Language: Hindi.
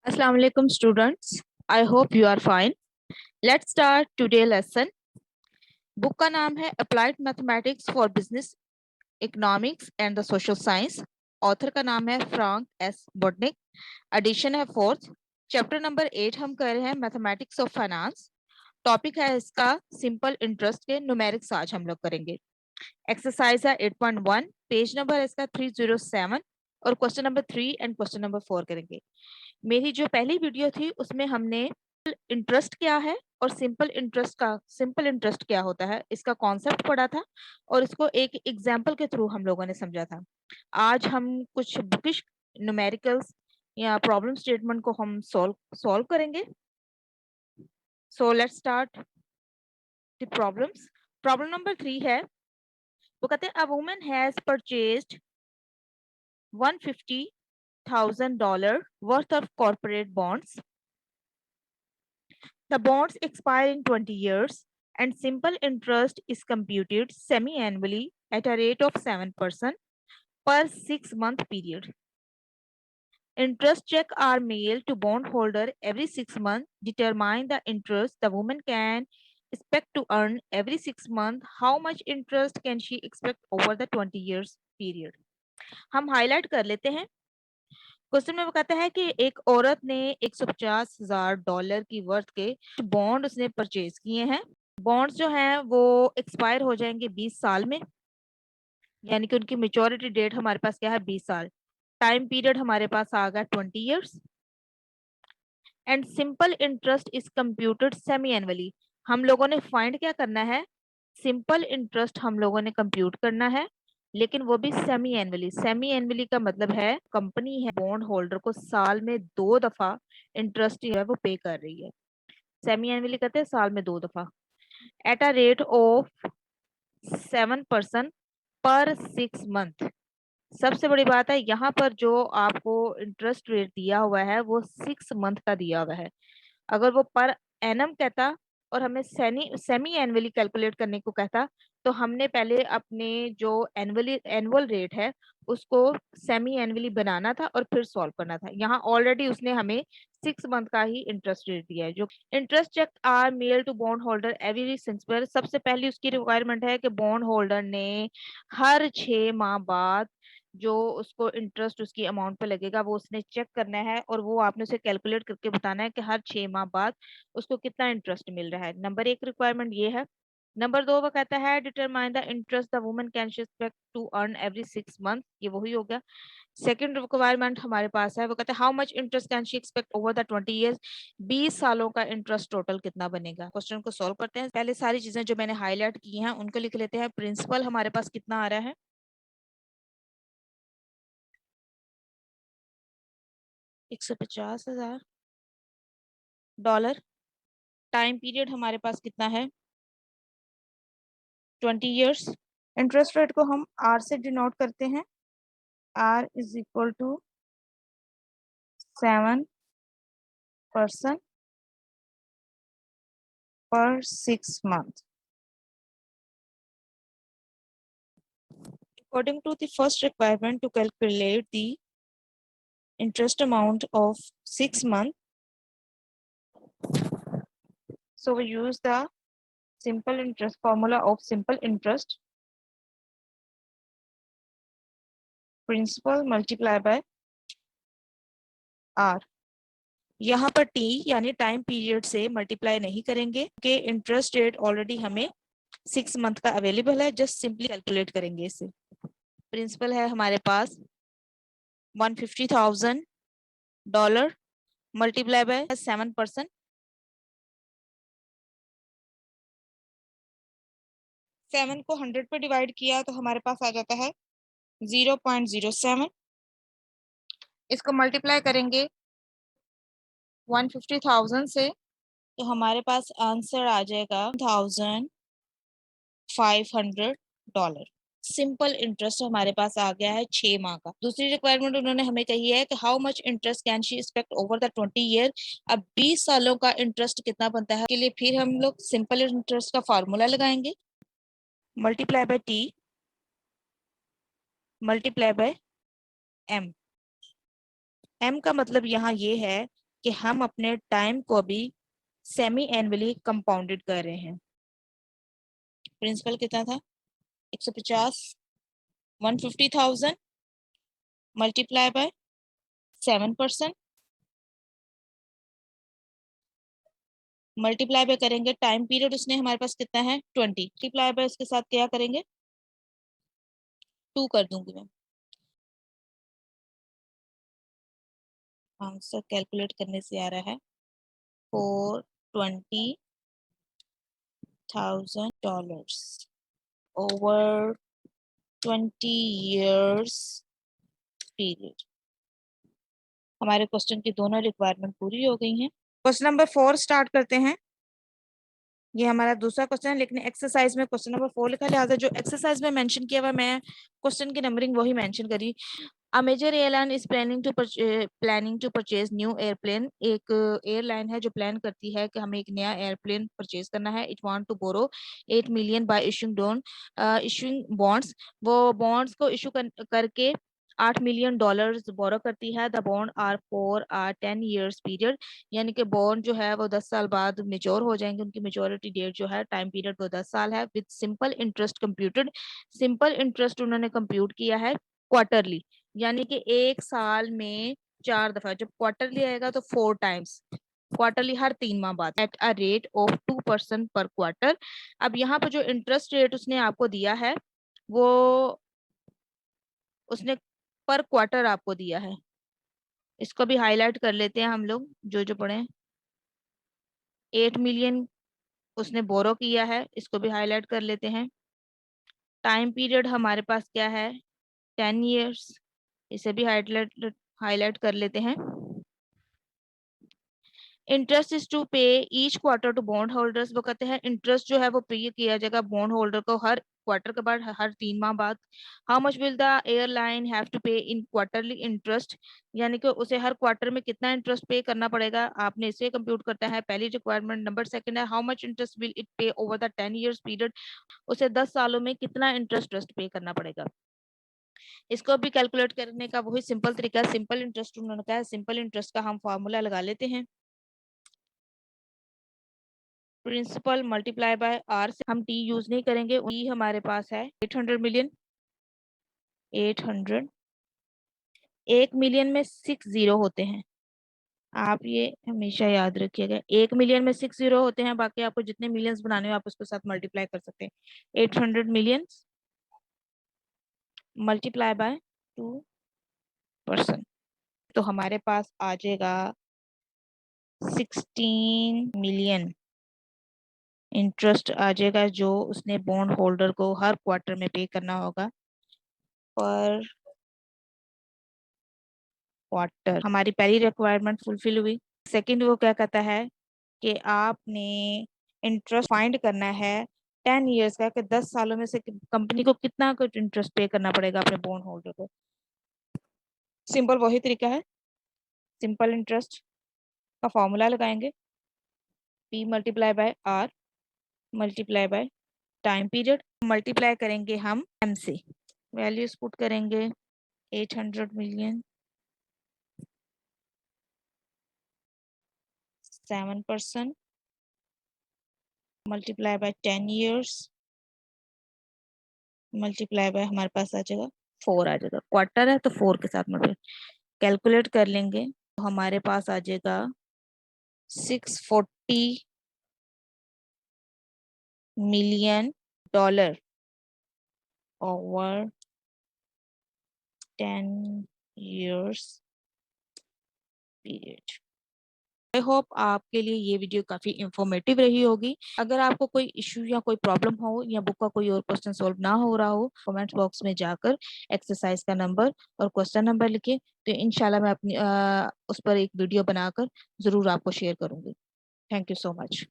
Assalamu alaikum students. I hope you are fine. Let's start today lesson. Book का नाम है applied mathematics for business economics and the social science. Author का नाम है फ्रैंक एस बोटनिक। एडिशन है फोर्थ। चैप्टर नंबर 8 हम कर रहे हैं मैथमेटिक्स ऑफ फाइनेंस। टॉपिक है इसका सिंपल इंटरेस्ट के न्यूमेरिक्स आज हम लोग करेंगे। एक्सरसाइज है 8.1, पेज नंबर इसका 307 और question number 3 and question number 4 करेंगे। मेरी जो पहली वीडियो थी उसमें हमने इंटरेस्ट क्या है और सिंपल इंटरेस्ट क्या होता है इसका कॉन्सेप्ट पढ़ा था और इसको एक एग्जांपल के थ्रू हम लोगों ने समझा था। आज हम कुछ बुकिश न्यूमेरिकल्स या प्रॉब्लम स्टेटमेंट को हम सॉल्व करेंगे। So let's start the problems. Problem number 3 है, वो कहते हैं a woman has purchased $150,000 worth of corporate bonds. The bonds expire in 20 years and simple interest is computed semi-annually at a rate of 7% per 6-month period. Interest checks are mailed to bondholder every 6 months. Determine the interest the woman can expect to earn every 6 months. How much interest can she expect over the 20 years period? हम हाईलाइट कर लेते हैं। क्वेश्चन में वो कहता है कि एक औरत ने $150,000 की वर्थ के बॉन्ड उसने परचेज किए हैं। बॉन्ड्स जो हैं वो एक्सपायर हो जाएंगे 20 साल में, यानी कि उनकी मेच्योरिटी डेट हमारे पास क्या है 20 साल। टाइम पीरियड हमारे पास आ गया 20 years and simple interest is computed semi annually. हम लोगों ने फाइंड क्या करना है, सिंपल इंटरेस्ट हम लोगों ने कंप्यूट करना है, लेकिन वो भी सेमी एनुअली। सेमी एनुअली का मतलब है कंपनी है बॉन्ड होल्डर को साल में 2 दफा इंटरेस्ट जो है वो पे कर रही है। सेमी एनुअली कहते हैं साल में 2 दफा एट अ रेट ऑफ 7% पर 6 मंथ। सबसे बड़ी बात है यहाँ पर जो आपको इंटरेस्ट रेट दिया हुआ है वो 6 मंथ का दिया हुआ है। अगर वो पर एनम कहता और हमें सेमी एनुअली कैलकुलेट करने को कहता तो हमने पहले अपने जो एनुअल रेट है उसको सेमी एनुअली बनाना था और फिर सॉल्व करना था। यहाँ ऑलरेडी उसने हमें 6 मंथ का ही इंटरेस्ट रेट दिया है। जो interest cheque are mail to bond holder every since पर, सबसे पहली उसकी रिक्वायरमेंट है कि बॉन्ड होल्डर ने हर 6 माह बाद जो उसको इंटरेस्ट उसकी अमाउंट पे लगेगा वो उसने चेक करना है और वो आपने उसे कैलकुलेट करके बताना है कि हर 6 माह बाद उसको कितना इंटरेस्ट मिल रहा है। नंबर 1 रिक्वायरमेंट ये है। नंबर 2 वो कहता है determine the interest the woman can expect to earn every 6 month. ये वही हो गया। सेकंड रिक्वायरमेंट हमारे पास है, वो कहता है how much interest can she expect over the 20 years. 20 सालों का इंटरेस्ट टोटल कितना बनेगा। क्वेश्चन को सॉल्व करते हैं। पहले सारी चीजें जो मैंने हाईलाइट की हैं उनको लिख लेते हैं। प्रिंसिपल हमारे पास कितना आ रहा है, $150,000। टाइम पीरियड हमारे पास कितना है 20 इयर्स। इंटरेस्ट रेट को हम आर से डिनोट करते हैं। आर इज इक्वल टू 7% पर 6 month. According to the first requirement to calculate the interest amount of 6 months, so we use the simple interest formula of simple interest, principal multiply by r। यहाँ पर t यानी टाइम पीरियड से मल्टीप्लाई नहीं करेंगे कि इंटरेस्ट रेट ऑलरेडी हमें 6 मंथ का अवेलेबल है। जस्ट सिंपली कैलकुलेट करेंगे इसे। प्रिंसिपल है हमारे पास $150,000 मल्टीप्लाई बाय 7%। 7 को 100 पे डिवाइड किया तो हमारे पास आ जाता है 0.07। इसको मल्टीप्लाई करेंगे 150,000 से तो हमारे पास आंसर आ जाएगा $1,500। सिंपल इंटरेस्ट हमारे पास आ गया है 6 माह का। दूसरी रिक्वायरमेंट उन्होंने हमें कही है कि how much interest can she expect over the 20 year. अब 20 सालों का इंटरेस्ट कितना बनता है के लिए फिर हम लोग सिंपल इंटरेस्ट का फॉर्मूला लगाएंगे, multiply by T multiply by M. M का मतलब यहाँ ये है कि हम अपने टाइम को भी सेमी एनुअली कंपाउंडेड कर रहे हैं। प्रिंसिपल कितना था? 150, 150,000 मल्टीप्लाई बाय 7%, मल्टीप्लाई बाय करेंगे टाइम पीरियड उसने हमारे पास कितना है 20, मल्टीप्लाई बाय उसके साथ क्या करेंगे 2 कर दूंगी मैं। आंसर कैलकुलेट करने से आ रहा है $420,000 ओवर 20 years पीरियड। हमारे क्वेश्चन की दोनों रिक्वायरमेंट पूरी हो गई हैं। क्वेश्चन नंबर 4 स्टार्ट करते हैं। ये हमारा दूसरा क्वेश्चन है, लेकिन एक्सरसाइज में क्वेश्चन नंबर 4 लिखा, लिहाजा जो एक्सरसाइज में मेंशन किया हुआ मैं क्वेश्चन की नंबरिंग वही मेंशन करी। A major airline is planning to purchase new airplane। एक एयरलाइन है जो प्लान करती है कि हमें एक नया एयरप्लेन परचेज करना है। It want to borrow 8 million by issuing bonds. वो बॉन्ड्स को इशू करके $8 million बोरो करती है। The bond are for 10 years period, यानी कि बॉन्ड जो है वो 10 साल बाद मेच्योर हो जाएंगे। उनकी मेच्योरिटी डेट जो है टाइम पीरियड वो 10 साल है। With simple interest computed, simple interest उन्होंने कंप्यूट किया है क्वार्टरली, यानी कि एक साल में 4 दफा। जब क्वार्टरली आएगा तो 4 टाइम्स, क्वार्टरली हर 3 माह बाद, एट अ रेट ऑफ 2% पर क्वार्टर। अब यहाँ पर जो इंटरेस्ट रेट उसने आपको दिया है वो उसने पर क्वार्टर आपको दिया है। इसको भी हाईलाइट कर लेते हैं हम लोग जो जो पढ़े। 8 million उसने बोरो किया है, इसको भी हाईलाइट कर लेते हैं। टाइम पीरियड हमारे पास क्या है 10 years, इसे भी हाईलाइट कर लेते हैं। Interest is to pay each quarter to bond holders. वो कहते हैं इंटरेस्ट जो है वो पे किया जाएगा बॉन्ड होल्डर को हर क्वार्टर के बाद, हर 3 माह बाद। How much will the airline have to pay in quarterly interest, यानी कि उसे हर क्वार्टर में कितना इंटरेस्ट पे करना पड़ेगा, आपने इसे कंप्यूट करता है। पहली रिक्वायरमेंट। नंबर सेकंड है how much interest will it पे ओवर द 10 years पीरियड, उसे 10 सालों में कितना इंटरेस्ट पे करना पड़ेगा। इसको भी कैलकुलेट करने का वही सिंपल तरीका है, सिंपल इंटरेस्ट उन्होंने कहा है। सिंपल इंटरेस्ट का हम फॉर्मूला लगा लेते हैं। प्रिंसिपल मल्टीप्लाई बाय आर से हम टी यूज नहीं करेंगे। टी हमारे पास है 800 million। 800, 1 million में 6 जीरो होते हैं, आप ये हमेशा याद रखिएगा। 1 million में 6 जीरो होते हैं, बाकी आपको जितने मिलियंस बनाने हो आप उसके साथ मल्टीप्लाई कर सकते हैं। 800 millions मल्टीप्लाई बाय 2%, तो हमारे पास आ जाएगा 16 million इंटरेस्ट आ जाएगा, जो उसने बॉन्ड होल्डर को हर क्वार्टर में पे करना होगा पर क्वार्टर। हमारी पहली रिक्वायरमेंट फुलफिल हुई। सेकंड वो क्या कहता है कि आपने इंटरेस्ट फाइंड करना है 10 years का, कि 10 सालों में से कंपनी को कितना कुछ इंटरेस्ट पे करना पड़ेगा अपने बॉन्ड होल्डर को। सिंपल वही तरीका है, सिंपल इंटरेस्ट का फॉर्मूला लगाएंगे P multiply by R multiply by time period, multiply करेंगे हम M से, वैल्यूज पुट करेंगे 800 million 7% multiply by 10 years multiply by हमारे पास आ जाएगा 4 आ जाएगा। क्वार्टर है तो 4 के साथ मल्टीप्लाई कैलकुलेट कर लेंगे तो हमारे पास आ जाएगा $640 million over 10 years period. I hope आपके लिए ये वीडियो काफी इंफॉर्मेटिव रही होगी। अगर आपको कोई इश्यू या कोई प्रॉब्लम हो या बुक का कोई और क्वेश्चन सॉल्व ना हो रहा हो, कमेंट बॉक्स में जाकर एक्सरसाइज का नंबर और क्वेश्चन नंबर लिखे, तो इंशाल्लाह मैं अपनी उस पर एक वीडियो बनाकर जरूर आपको शेयर करूंगी। Thank you so much.